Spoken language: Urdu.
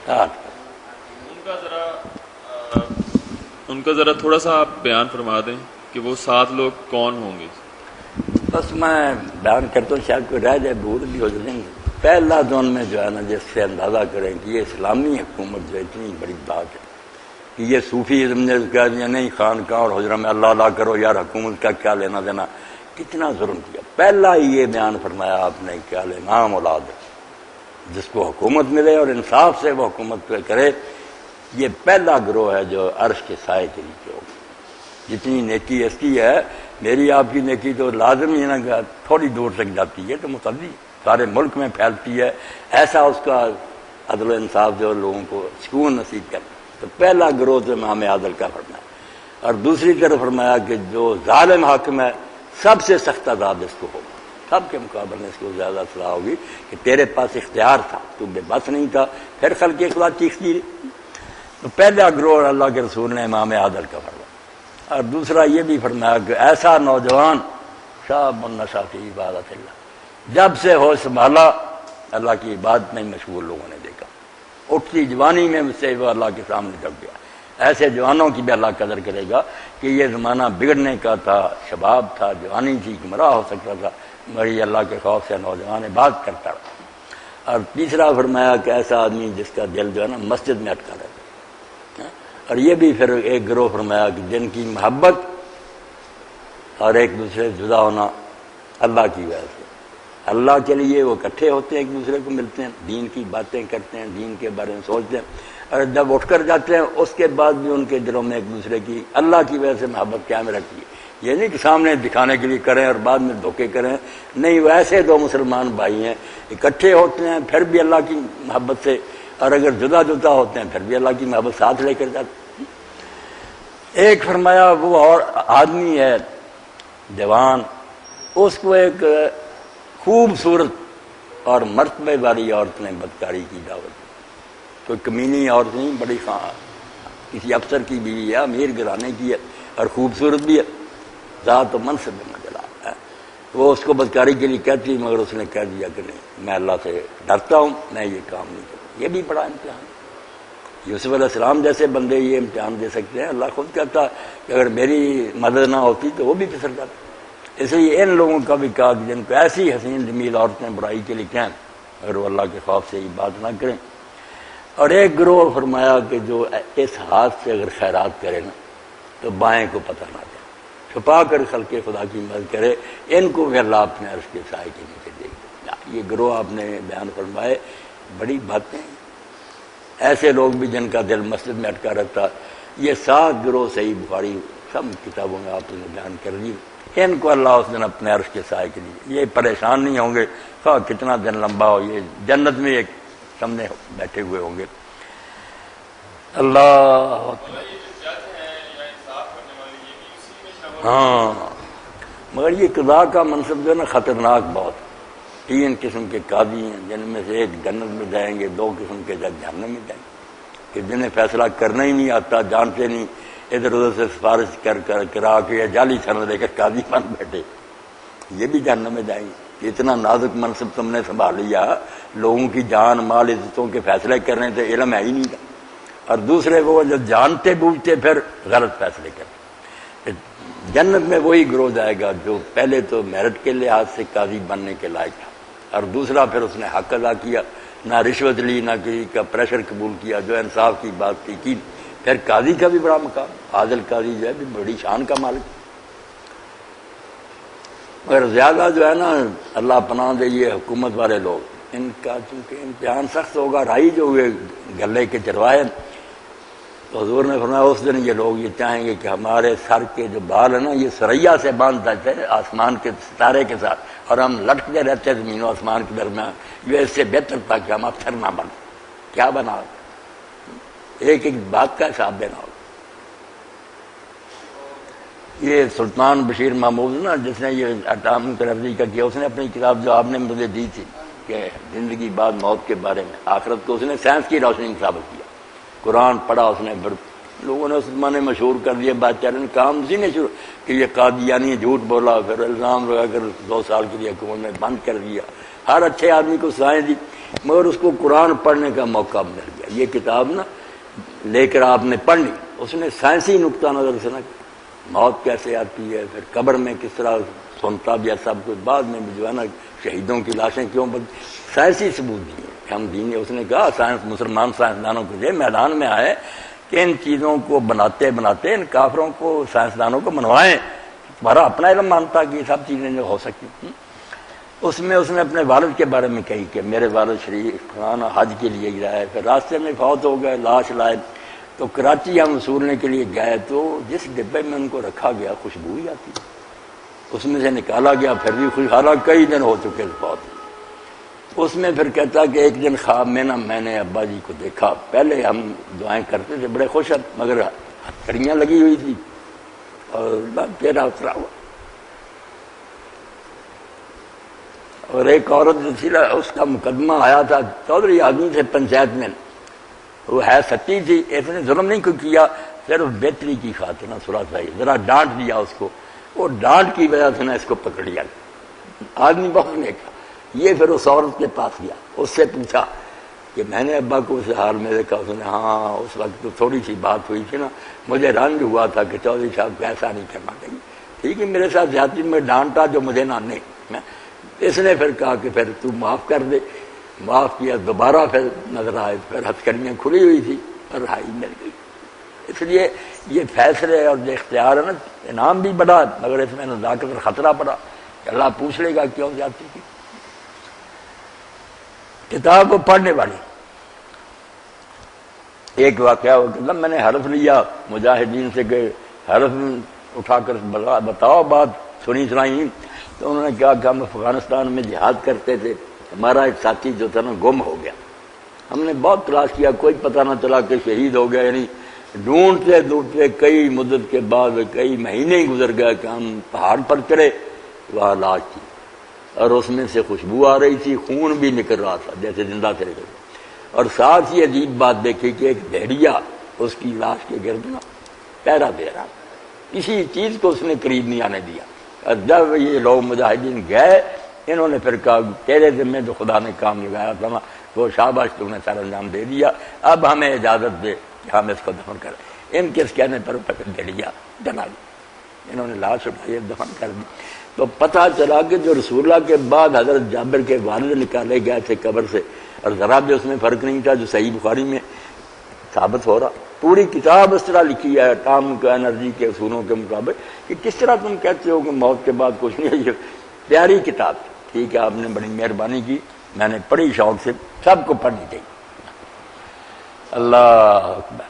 ان کا ذرا تھوڑا سا آپ بیان فرما دیں کہ وہ 7 لوگ کون ہوں گے؟ بس میں بیان کرتا ہوں، شاید کوئی رہ جائے، بھول بھی ہو جائیں گے۔ پہلا جو ان میں جو ہے نا، جس سے اندازہ کریں کہ یہ اسلامی حکومت جو اتنی بڑی بات ہے کہ یہ صوفیزم نے کہہ دیا نہیں خانقاہ اور حجرہ میں اللہ اللہ کرو یار، حکومت کا کیا لینا دینا، کتنا ظلم کیا۔ پہلا ہی یہ بیان فرمایا آپ نے کہ الامام اولاد، جس کو حکومت ملے اور انصاف سے وہ حکومت پہ کرے، یہ پہلا گروہ ہے جو عرش کے سائے کے نیچے ہوگا۔ جتنی نیکی اس کی ہے، میری آپ کی نیکی تو لازم ہی نا کہ تھوڑی دور تک جاتی ہے، تو متعدی سارے ملک میں پھیلتی ہے، ایسا اس کا عدل و انصاف جو لوگوں کو سکون نصیب کرتا۔ تو پہلا گروہ تو امام عادل کا فرمایا، اور دوسری طرف فرمایا کہ جو ظالم حاکم ہے سب سے سخت عذاب اس کو ہوگا، سب کے مقابلے میں اس کو زیادہ سزا ہوگی کہ تیرے پاس اختیار تھا، تو بے بس نہیں تھا، پھر خلق کے خلاف چیختی رہی۔ تو پہلا گروہ اللہ کے رسول نے امام عادل کا فرمایا، اور دوسرا یہ بھی فرمایا کہ ایسا نوجوان شاب النشا فی عبادت اللہ، جب سے ہوش سنبھالا اللہ کی عبادت میں مشغول لوگوں نے دیکھا، اٹھتی جوانی میں سے وہ اللہ کے سامنے جھک گیا۔ ایسے جوانوں کی بھی اللہ قدر کرے گا کہ یہ زمانہ بگڑنے کا تھا، شباب تھا، جوانی تھی، گمراہ ہو سکتا تھا، مگر اللہ کے خوف سے نوجوان عبادت کرتا رہا۔ اور تیسرا فرمایا کہ ایسا آدمی جس کا دل جو ہے نا مسجد میں اٹکا رہتا، اور یہ بھی پھر ایک گروہ فرمایا کہ جن کی محبت اور ایک دوسرے سے جدا ہونا اللہ کی وجہ سے، اللہ کے لیے وہ اکٹھے ہوتے ہیں، ایک دوسرے کو ملتے ہیں، دین کی باتیں کرتے ہیں، دین کے بارے میں سوچتے ہیں، اور جب اٹھ کر جاتے ہیں اس کے بعد بھی ان کے دلوں میں ایک دوسرے کی اللہ کی وجہ سے محبت قائم رکھتی ہے۔ یہ نہیں کہ سامنے دکھانے کے لیے کریں اور بعد میں دھوکے کریں، نہیں، ویسے دو مسلمان بھائی ہیں، اکٹھے ہوتے ہیں پھر بھی اللہ کی محبت سے، اور اگر جدا جدا ہوتے ہیں پھر بھی اللہ کی محبت ساتھ لے کر جاتے ہیں۔ ایک فرمایا وہ اور آدمی ہے جوان، اس کو ایک خوبصورت اور مرتبے والی عورت نے بدکاری کی دعوت دی، کوئی کمینی عورت نہیں، بڑی کسی افسر کی بیوی ہے، امیر گھرانے کی ہے، اور خوبصورت بھی ہے، ذات و منصب میں مجلا ہے۔ وہ اس کو بدکاری کے لیے کہتی، مگر اس نے کہہ دیا کہ نہیں، میں اللہ سے ڈرتا ہوں، میں یہ کام نہیں کروں۔ یہ بھی بڑا امتحان ہے۔ یوسف علیہ السلام جیسے بندے یہ امتحان دے سکتے ہیں، اللہ خود کہتا کہ اگر میری مدد نہ ہوتی تو وہ بھی پھسل جاتا۔ اس لیے ان لوگوں کا بھی کہا کہ جن کو ایسی حسین جمیل عورتیں برائی کے لیے کہیں، اگر وہ اللہ کے خوف سے یہ بات نہ کریں۔ اور ایک گروہ فرمایا کہ جو اس ہاتھ سے اگر خیرات کرے نا تو بائیں کو پتہ نہ دے، چھپا کر خلق خدا کی مدد کرے، ان کو بھی اللہ اپنے عرش کے سائے کے نیچے دے گا۔ یہ گروہ آپ نے بیان فرمائے، بڑی باتیں، ایسے لوگ بھی جن کا دل مسجد میں اٹکا رہتا۔ یہ 7 گروہ صحیح بخاری سب کتابوں میں آپ نے بیان کر دی، ان کو اللہ اس دن اپنے عرش کے سائے کے لیے، یہ پریشان نہیں ہوں گے، خواہ کتنا دن لمبا ہو، یہ جنت میں ایک سامنے بیٹھے ہوئے ہوں گے۔ اللہ ہاں، مگر یہ قضاء کا منصب جو ہے نا خطرناک بہت۔ 3 قسم کے قاضی ہیں، جن میں سے ایک جنت میں جائیں گے، 2 قسم کے جہنم میں جائیں گے، کہ جنہیں فیصلہ کرنا ہی نہیں آتا، جانتے نہیں، ادھر ادھر سے سفارش کرا کے یا جعلی سند لے کر قاضی بن بیٹھے، یہ بھی جہنم میں جائیں گے۔ اتنا نازک منصب تم نے سنبھال لیا، لوگوں کی جان مال عزتوں کے فیصلے کرنے سے علم ہے ہی نہیں تھا، اور دوسرے وہ جو جانتے بوجھتے پھر غلط فیصلے کرتے۔ جنت میں وہی گروہ جائے گا جو پہلے تو میرٹ کے لحاظ سے قاضی بننے کے لائق تھا، اور دوسرا پھر اس نے حق ادا کیا، نہ رشوت لی، نہ کسی کا پریشر قبول کیا، جو انصاف کی بات کی۔ پھر قاضی کا بھی بڑا مقام، عادل قاضی جو ہے بھی بڑی شان کا مالک۔ مگر زیادہ جو ہے نا، اللہ پناہ دے یہ حکومت والے لوگ، ان کا چونکہ امتحان سخت ہوگا، رائی جو ہوئے گلے کے چرواہے، تو حضور نے فرمایا اس دن یہ لوگ یہ چاہیں گے کہ ہمارے سر کے جو بال ہیں نا، یہ سریا سے باندھ دیتے آسمان کے ستارے کے ساتھ، اور ہم لٹکتے رہتے زمین و آسمان کے درمیان، یہ اس سے بہتر تھا کہ ہم افسر نہ بن۔ کیا بنا، ایک ایک بات کا حساب دینا ہوگا۔ یہ سلطان بشیر محمود نا، جس نے یہ اٹام ترقی کا کیا، اس نے اپنی کتاب جو آپ نے مجھے دی تھی کہ زندگی بعد موت کے بارے میں، آخرت کو اس نے سائنس کی روشنی میں ثابت کیا۔ قرآن پڑھا اس نے، لوگوں نے اس زمانے مشہور کر دیا بات چل رہے کام اسی نے شروع کہ یہ قادیانی جھوٹ بولا، پھر الزام لگا کر 2 سال کے لیے حکومت نے بند کر دیا. ہر اچھے آدمی کو سائیں دی، مگر اس کو قرآن پڑھنے کا موقع مل گیا. یہ کتاب نا لے کر آپ نے پڑھ لی، اس نے سائنسی نقطہ نظر سے نہ موت کیسے آتی ہے، پھر قبر میں کس طرح سنتا بھی ہے سب کچھ، بعد میں بھی جو ہے نا شہیدوں کی لاشیں کیوں سائنسی ثبوت دیے کہ ہم دین. اس نے کہا سائنس مسلمان سائنسدانوں کو یہ میدان میں آئے کہ ان چیزوں کو بناتے بناتے ان کافروں کو سائنسدانوں کو منوائیں. تمہارا اپنا علم مانتا کہ یہ سب چیزیں جو ہو سکتی. اس میں اس نے اپنے والد کے بارے میں کہی کہ میرے والد شریف خان حج کے لیے گئے، پھر راستے میں فوت ہو گئے، لاش لائے تو کراچی ہم وصولنے کے لیے گئے تو جس ڈبے میں ان کو رکھا گیا خوشبو ہی آتی، اس میں سے نکالا گیا پھر بھی خوش، حالانکہ کئی دن ہو چکے فوت. اس میں پھر کہتا کہ ایک دن خواب میں نا میں نے ابا جی کو دیکھا، پہلے ہم دعائیں کرتے تھے بڑے خوش، مگر ہتھکڑیاں لگی ہوئی تھی اور چہرہ اترا ہوا. اور ایک عورت جو تھی اس کا مقدمہ آیا تھا چودھری آدمی سے پنچایت میں، وہ ہے سچی تھی، اس نے ظلم نہیں کیا، صرف بہتری کی خاطر نہ تھوڑا سا ذرا ڈانٹ دیا اس کو، وہ ڈانٹ کی وجہ سے نہ اس کو پکڑ لیا. آدمی بہت نیک تھا. یہ پھر اس عورت کے پاس گیا، اس سے پوچھا کہ میں نے ابا کو اس حال میں دیکھا. اس نے ہاں اس وقت تو تھوڑی سی بات ہوئی تھی نا، مجھے رنج ہوا تھا کہ چودھری صاحب ایسا نہیں کرنا چاہیے. ٹھیک ہے میرے ساتھ زیادتی میں ڈانٹا جو مجھے نہ نہیں. اس نے پھر کہا کہ پھر تو معاف کر دے. معاف کیا، دوبارہ پھر نظر آئے، پھر ہتھکڑیاں کھلی ہوئی تھی اور رہائی مل گئی. اس لیے یہ فیصلے اور جو اختیار ہے نا، انعام بھی بڑا مگر اس میں نزاکت اور خطرہ پڑا کہ اللہ پوچھ لے گا کیوں زیادتی کی. کتاب کو پڑھنے والی ایک واقعہ ہو کہ میں نے حرف لیا مجاہدین سے کہ حرف اٹھا کر بتاؤ بات سنی سنائی. تو انہوں نے کہا کہ ہم افغانستان میں جہاد کرتے تھے، ہمارا ایک ساتھی جو تھا نا گم ہو گیا. ہم نے بہت تلاش کیا، کوئی پتہ نہ چلا کہ شہید ہو گیا. یعنی ڈھونڈتے ڈھونڈتے کئی مدت کے بعد کئی مہینے ہی گزر گئے کہ ہم پہاڑ پر چڑھے، وہاں لاش تھی اور اس میں سے خوشبو آ رہی تھی، خون بھی نکل رہا تھا جیسے زندہ سے نکل. اور ساتھ ہی عجیب بات دیکھی کہ ایک بھیڑیا اس کی لاش کے گرد نا پہرا دے رہا، کسی چیز کو اس نے قریب نہیں آنے دیا. اور جب یہ لوگ مجاہدین گئے انہوں نے پھر کہا تیرے ذمہ جو خدا نے کام لگایا تھا نا وہ شاباش تم نے سارا انجام دے دیا، اب ہمیں اجازت دے کہ ہم اس کو دفن کریں. ان کے اس کہنے پر پکڑ بھیڑیا ڈلا دی، انہوں نے لاش اٹھائی دفن کر دی. تو پتہ چلا کہ جو رسول اللہ کے بعد حضرت جابر کے والد نکالے گئے تھے قبر سے، اور ذرا بھی اس میں فرق نہیں تھا جو صحیح بخاری میں ثابت ہو رہا. پوری کتاب اس طرح لکھی ہے اٹامک انرجی کے اصولوں کے مطابق کہ کس طرح تم کہتے ہو کہ موت کے بعد کچھ نہیں ہے. یہ پیاری کتاب. ٹھیک ہے آپ نے بڑی مہربانی کی، میں نے پڑھی شوق سے، سب کو پڑھنی چاہیے. اللہ اکبر.